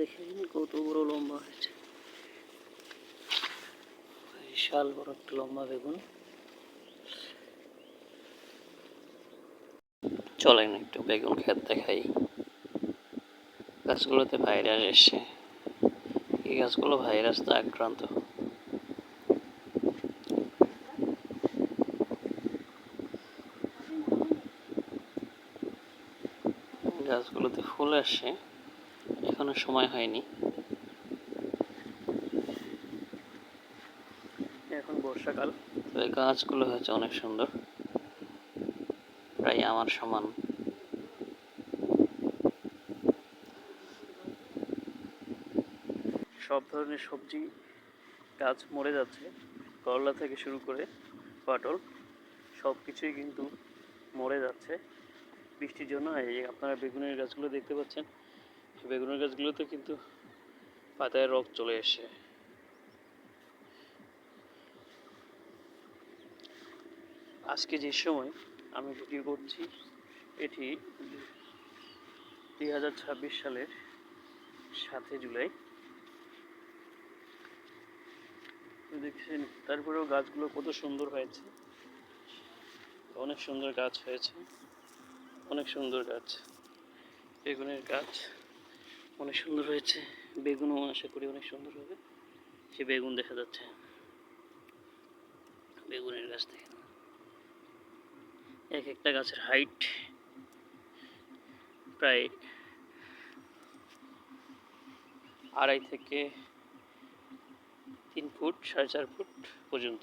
দেখেন কত বড় লম্বা হয়েছে, বিশাল বড় একটা লম্বা বেগুন। চলেন একটু বেগুন ক্ষেত দেখাই। গাছগুলোতে ভাইরাস এসছে, এই গাছগুলো ভাইরাস তো আক্রান্ত। গাছগুলোতে ফুল আসছে, এখনো সময় হয়নি, এখন বর্ষাকাল। তবে গাছগুলো হয়েছে অনেক সুন্দর, প্রায় আমার সমান। সব ধরনের সবজি গাছ মরে যাচ্ছে, করলা থেকে শুরু করে পটল সব কিছুই কিন্তু মরে যাচ্ছে বৃষ্টির জন্য। এই আপনারা বেগুনের গাছগুলো দেখতে পাচ্ছেন, বেগুনের গাছগুলোতে কিন্তু পাতায় রোগ চলে এসছে। আজকে যে সময় আমি ভিডিও করছি এটি 2026 সালের 7 জুলাই। দেখছেন তারপরেও গাছগুলো কত সুন্দর হয়েছে, অনেক সুন্দর গাছ হয়েছে, অনেক সুন্দর গাছ। বেগুনের গাছ অনেক সুন্দর হয়েছে, বেগুনও আশা করি অনেক সুন্দর হবে। সে বেগুন দেখা যাচ্ছে, বেগুনের গাছ থেকে এক একটা গাছের হাইট প্রায় 2.5 থেকে 3 ফুট, 4.5 ফুট পর্যন্ত,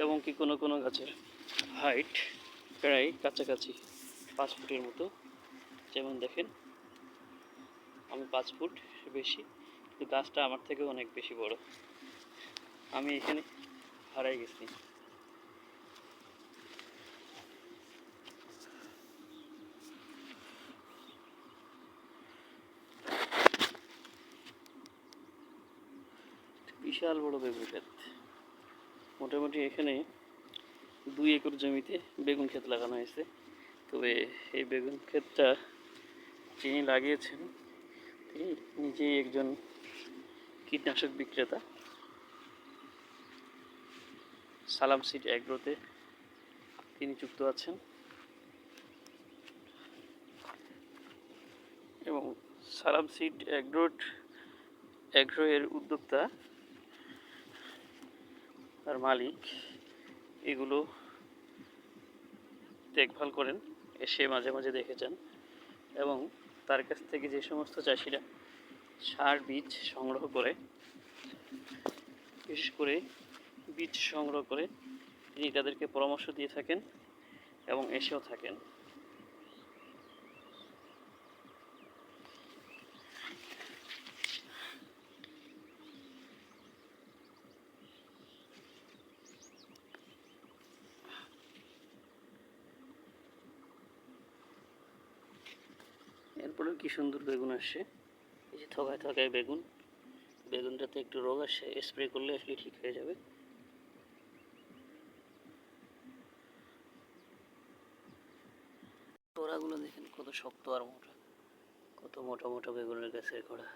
এবং কি কোনো কোনো গাছের হাইট প্রায় কাছাকাছি 5 ফুটের মতো। যেমন দেখেন আমি 5 ফুট বেশি, কিন্তু গাছটা আমার থেকে অনেক বেশি বড়। আমি এখানে হারাই গেছি। বিশাল বড় বেগুন ক্ষেত, মোটামুটি এখানে 2 একর জমিতে বেগুন ক্ষেত লাগানো হয়েছে। তবে এই বেগুন ক্ষেতটা যিনি লাগিয়েছেন তিনি নিজেই একজন কীটনাশক বিক্রেতা। সালাম সিড অ্যাগ্রোতে তিনি যুক্ত আছেন, এবং সালাম সিড অ্যাগ্রো এর উদ্যোক্তা আর মালিক এগুলো দেখভাল করেন, এসে মাঝে মাঝে দেখে যান। এবং তার কাছ থেকে যে সমস্ত চাষিরা সার বীজ সংগ্রহ করে, বিশেষ করে বীজ সংগ্রহ করে তিনি তাদেরকে পরামর্শ দিয়ে থাকেন এবং এসেও থাকেন। এরপরেও কি সুন্দর বেগুন আসছে, এই যে থকায় থকায় বেগুন, বেগুনটাতে একটু রোগ আসছে, স্প্রে করলে আসলে ঠিক হয়ে যাবে। তোড়াগুলো দেখেন কত শক্ত আর মোটা, কত মোটা মোটা বেগুনের গাছের গোড়া।